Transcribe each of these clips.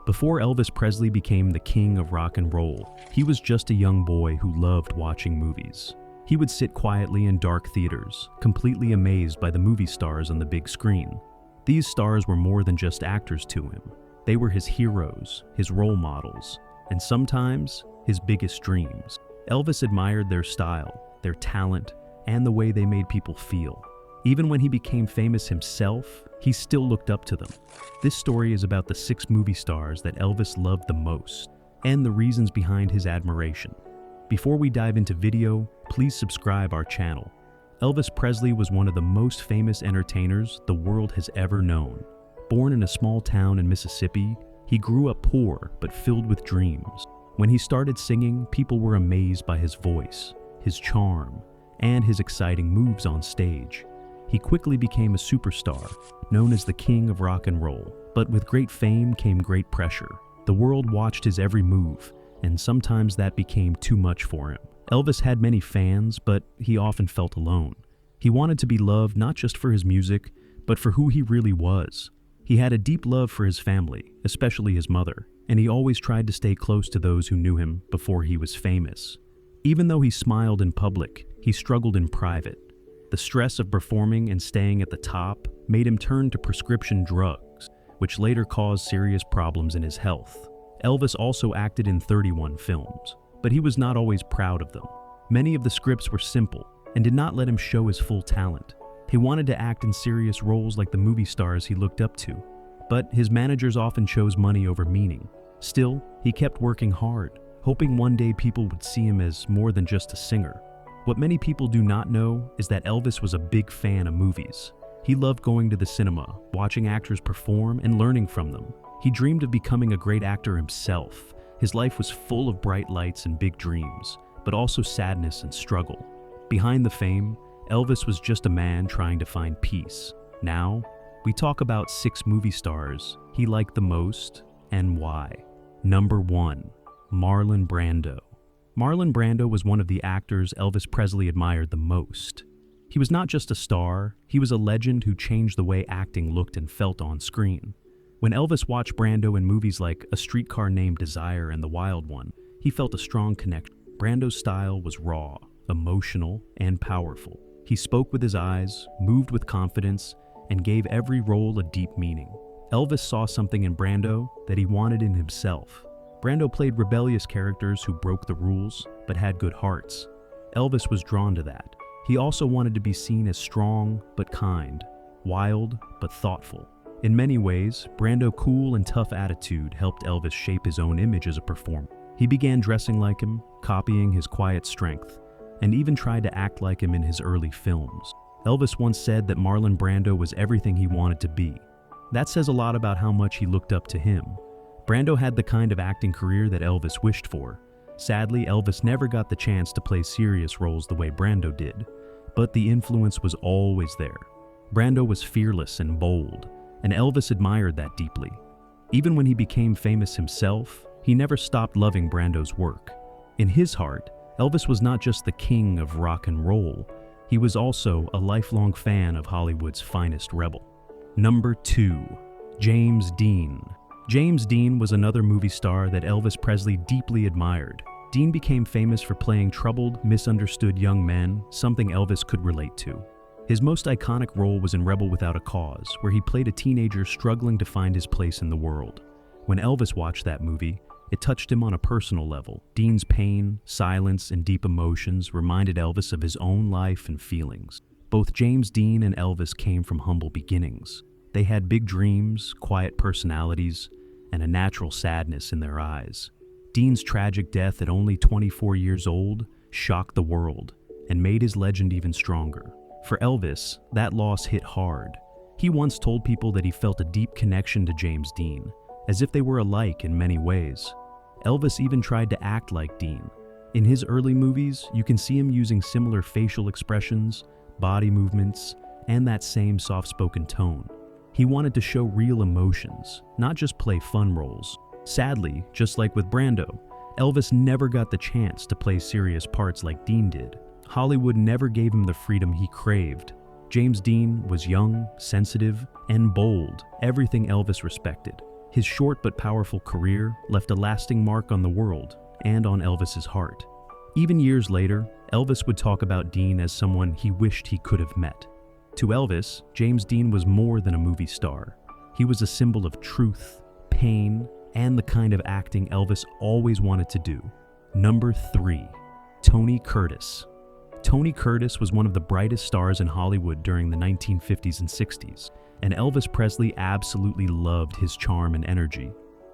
Before Elvis Presley became the king of rock and roll, he was just a young boy who loved watching movies. He would sit quietly in dark theaters, completely amazed by the movie stars on the big screen. These stars were more than just actors to him. They were his heroes, his role models, and sometimes his biggest dreams. Elvis admired their style, their talent, and the way they made people feel. Even when he became famous himself, he still looked up to them. This story is about the 6 movie stars that Elvis loved the most, and the reasons behind his admiration. Before we dive into video, please subscribe our channel. Elvis Presley was one of the most famous entertainers the world has ever known. Born in a small town in Mississippi, he grew up poor but filled with dreams. When he started singing, people were amazed by his voice, his charm, and his exciting moves on stage. He quickly became a superstar, known as the king of rock and roll. But with great fame came great pressure. The world watched his every move, and sometimes that became too much for him. Elvis had many fans, but he often felt alone. He wanted to be loved not just for his music, but for who he really was. He had a deep love for his family, especially his mother, and he always tried to stay close to those who knew him before he was famous. Even though he smiled in public, he struggled in private. The stress of performing and staying at the top made him turn to prescription drugs, which later caused serious problems in his health. Elvis also acted in 31 films, but he was not always proud of them. Many of the scripts were simple and did not let him show his full talent. He wanted to act in serious roles like the movie stars he looked up to, but his managers often chose money over meaning. Still, he kept working hard, hoping one day people would see him as more than just a singer. What many people do not know is that Elvis was a big fan of movies. He loved going to the cinema, watching actors perform, and learning from them. He dreamed of becoming a great actor himself. His life was full of bright lights and big dreams, but also sadness and struggle. Behind the fame, Elvis was just a man trying to find peace. Now, we talk about 6 movie stars he liked the most and why. Number 1. Marlon Brando. Marlon Brando was one of the actors Elvis Presley admired the most. He was not just a star, he was a legend who changed the way acting looked and felt on screen. When Elvis watched Brando in movies like A Streetcar Named Desire and The Wild One, he felt a strong connection. Brando's style was raw, emotional, and powerful. He spoke with his eyes, moved with confidence, and gave every role a deep meaning. Elvis saw something in Brando that he wanted in himself. Brando played rebellious characters who broke the rules, but had good hearts. Elvis was drawn to that. He also wanted to be seen as strong, but kind, wild, but thoughtful. In many ways, Brando's cool and tough attitude helped Elvis shape his own image as a performer. He began dressing like him, copying his quiet strength, and even tried to act like him in his early films. Elvis once said that Marlon Brando was everything he wanted to be. That says a lot about how much he looked up to him. Brando had the kind of acting career that Elvis wished for. Sadly, Elvis never got the chance to play serious roles the way Brando did, but the influence was always there. Brando was fearless and bold, and Elvis admired that deeply. Even when he became famous himself, he never stopped loving Brando's work. In his heart, Elvis was not just the king of rock and roll, he was also a lifelong fan of Hollywood's finest rebel. Number 2. James Dean. James Dean was another movie star that Elvis Presley deeply admired. Dean became famous for playing troubled, misunderstood young men, something Elvis could relate to. His most iconic role was in Rebel Without a Cause, where he played a teenager struggling to find his place in the world. When Elvis watched that movie, it touched him on a personal level. Dean's pain, silence, and deep emotions reminded Elvis of his own life and feelings. Both James Dean and Elvis came from humble beginnings. They had big dreams, quiet personalities, and a natural sadness in their eyes. Dean's tragic death at only 24 years old shocked the world and made his legend even stronger. For Elvis, that loss hit hard. He once told people that he felt a deep connection to James Dean, as if they were alike in many ways. Elvis even tried to act like Dean. In his early movies, you can see him using similar facial expressions, body movements, and that same soft-spoken tone. He wanted to show real emotions, not just play fun roles. Sadly, just like with Brando, Elvis never got the chance to play serious parts like Dean did. Hollywood never gave him the freedom he craved. James Dean was young, sensitive, and bold, everything Elvis respected. His short but powerful career left a lasting mark on the world and on Elvis's heart. Even years later, Elvis would talk about Dean as someone he wished he could have met. To Elvis, James Dean was more than a movie star. He was a symbol of truth, pain, and the kind of acting Elvis always wanted to do. Number 3. Tony Curtis. Tony Curtis was one of the brightest stars in Hollywood during the 1950s and 60s, and Elvis Presley absolutely loved his charm and energy.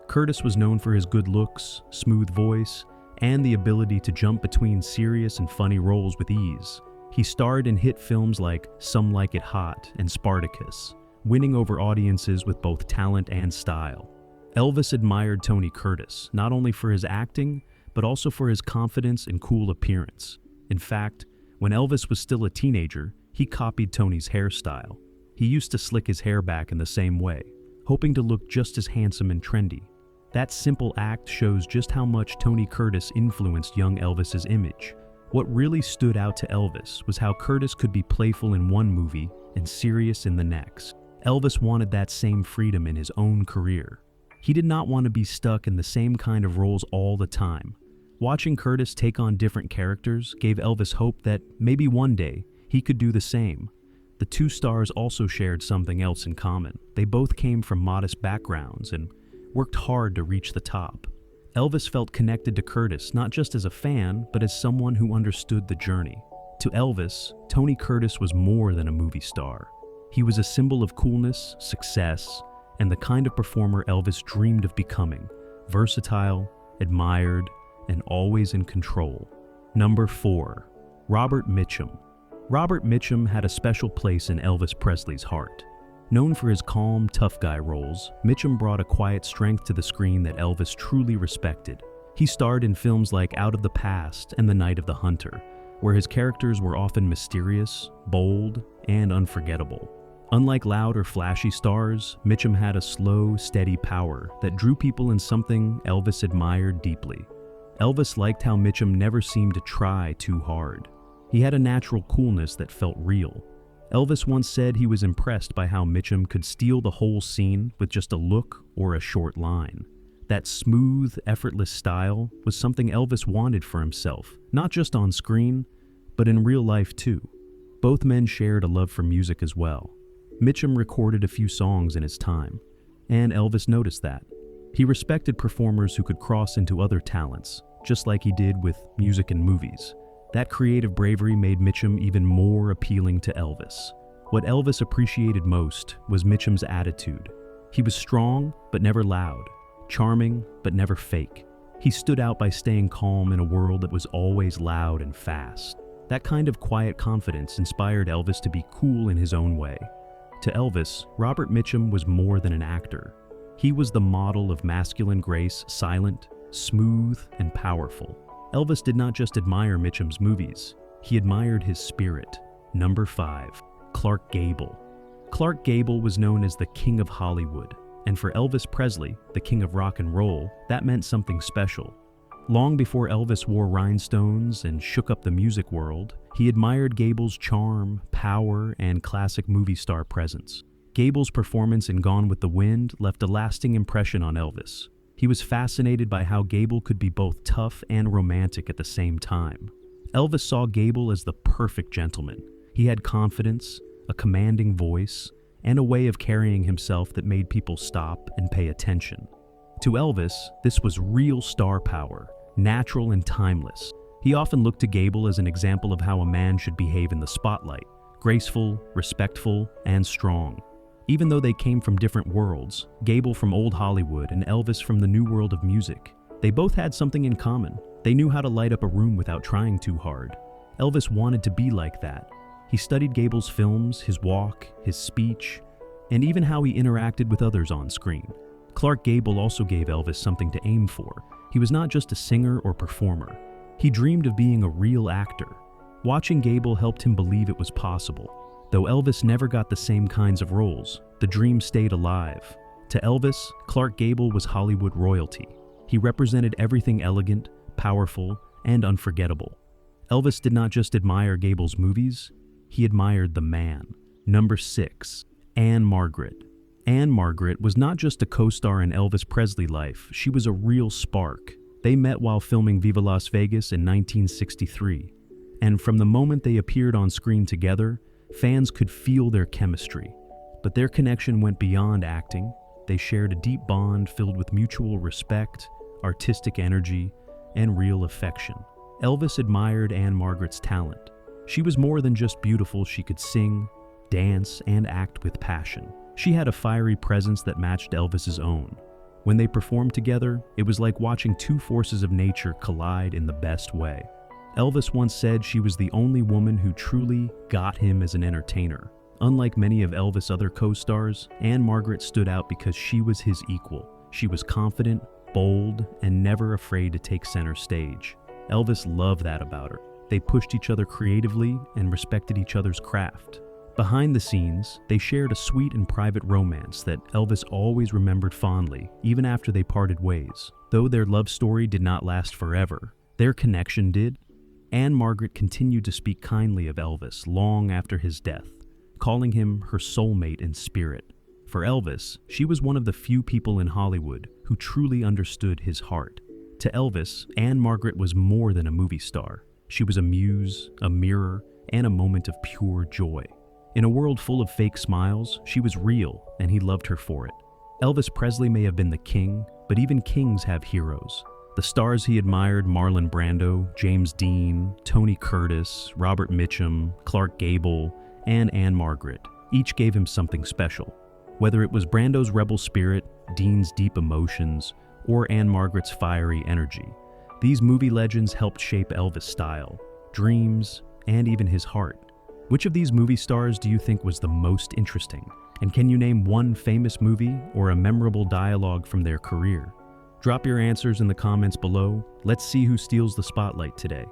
Curtis was known for his good looks, smooth voice, and the ability to jump between serious and funny roles with ease. He starred in hit films like Some Like It Hot and Spartacus, winning over audiences with both talent and style. Elvis admired Tony Curtis, not only for his acting, but also for his confidence and cool appearance. In fact, when Elvis was still a teenager, he copied Tony's hairstyle. He used to slick his hair back in the same way, hoping to look just as handsome and trendy. That simple act shows just how much Tony Curtis influenced young Elvis's image. What really stood out to Elvis was how Curtis could be playful in one movie and serious in the next. Elvis wanted that same freedom in his own career. He did not want to be stuck in the same kind of roles all the time. Watching Curtis take on different characters gave Elvis hope that maybe one day he could do the same. The two stars also shared something else in common. They both came from modest backgrounds and worked hard to reach the top. Elvis felt connected to Curtis not just as a fan, but as someone who understood the journey. To Elvis, Tony Curtis was more than a movie star. He was a symbol of coolness, success, and the kind of performer Elvis dreamed of becoming: versatile, admired, and always in control. Number 4. Robert Mitchum. Robert Mitchum had a special place in Elvis Presley's heart. Known for his calm, tough guy roles, Mitchum brought a quiet strength to the screen that Elvis truly respected. He starred in films like Out of the Past and The Night of the Hunter, where his characters were often mysterious, bold, and unforgettable. Unlike loud or flashy stars, Mitchum had a slow, steady power that drew people in something Elvis admired deeply. Elvis liked how Mitchum never seemed to try too hard. He had a natural coolness that felt real. Elvis once said he was impressed by how Mitchum could steal the whole scene with just a look or a short line. That smooth, effortless style was something Elvis wanted for himself, not just on screen, but in real life too. Both men shared a love for music as well. Mitchum recorded a few songs in his time, and Elvis noticed that. He respected performers who could cross into other talents, just like he did with music and movies. That creative bravery made Mitchum even more appealing to Elvis. What Elvis appreciated most was Mitchum's attitude. He was strong, but never loud, charming, but never fake. He stood out by staying calm in a world that was always loud and fast. That kind of quiet confidence inspired Elvis to be cool in his own way. To Elvis, Robert Mitchum was more than an actor. He was the model of masculine grace, silent, smooth, and powerful. Elvis did not just admire Mitchum's movies, he admired his spirit. Number 5. Clark Gable. Clark Gable was known as the King of Hollywood, and for Elvis Presley, the King of Rock and Roll, that meant something special. Long before Elvis wore rhinestones and shook up the music world, he admired Gable's charm, power, and classic movie star presence. Gable's performance in Gone with the Wind left a lasting impression on Elvis. He was fascinated by how Gable could be both tough and romantic at the same time. Elvis saw Gable as the perfect gentleman. He had confidence, a commanding voice, and a way of carrying himself that made people stop and pay attention. To Elvis, this was real star power, natural and timeless. He often looked to Gable as an example of how a man should behave in the spotlight: graceful, respectful, and strong. Even though they came from different worlds, Gable from old Hollywood and Elvis from the new world of music, they both had something in common. They knew how to light up a room without trying too hard. Elvis wanted to be like that. He studied Gable's films, his walk, his speech, and even how he interacted with others on screen. Clark Gable also gave Elvis something to aim for. He was not just a singer or performer. He dreamed of being a real actor. Watching Gable helped him believe it was possible. Though Elvis never got the same kinds of roles, the dream stayed alive. To Elvis, Clark Gable was Hollywood royalty. He represented everything elegant, powerful, and unforgettable. Elvis did not just admire Gable's movies, he admired the man. Number 6. Margaret. Anne Margaret was not just a co-star in Elvis Presley's life, she was a real spark. They met while filming Viva Las Vegas in 1963. And from the moment they appeared on screen together, fans could feel their chemistry. But their connection went beyond acting. They shared a deep bond filled with mutual respect, artistic energy, and real affection. Elvis admired Anne Margaret's talent. She was more than just beautiful, she could sing, dance, and act with passion. She had a fiery presence that matched Elvis's own. When they performed together, it was like watching two forces of nature collide in the best way. Elvis once said she was the only woman who truly got him as an entertainer. Unlike many of Elvis' other co-stars, Anne Margaret stood out because she was his equal. She was confident, bold, and never afraid to take center stage. Elvis loved that about her. They pushed each other creatively and respected each other's craft. Behind the scenes, they shared a sweet and private romance that Elvis always remembered fondly, even after they parted ways. Though their love story did not last forever, their connection did. Anne Margaret continued to speak kindly of Elvis long after his death, calling him her soulmate in spirit. For Elvis, she was one of the few people in Hollywood who truly understood his heart. To Elvis, Anne Margaret was more than a movie star. She was a muse, a mirror, and a moment of pure joy. In a world full of fake smiles, she was real, and he loved her for it. Elvis Presley may have been the king, but even kings have heroes. The stars he admired, Marlon Brando, James Dean, Tony Curtis, Robert Mitchum, Clark Gable, and Anne Margaret, each gave him something special. Whether it was Brando's rebel spirit, Dean's deep emotions, or Anne Margaret's fiery energy, these movie legends helped shape Elvis' style, dreams, and even his heart. Which of these movie stars do you think was the most interesting? And can you name one famous movie or a memorable dialogue from their career? Drop your answers in the comments below. Let's see who steals the spotlight today.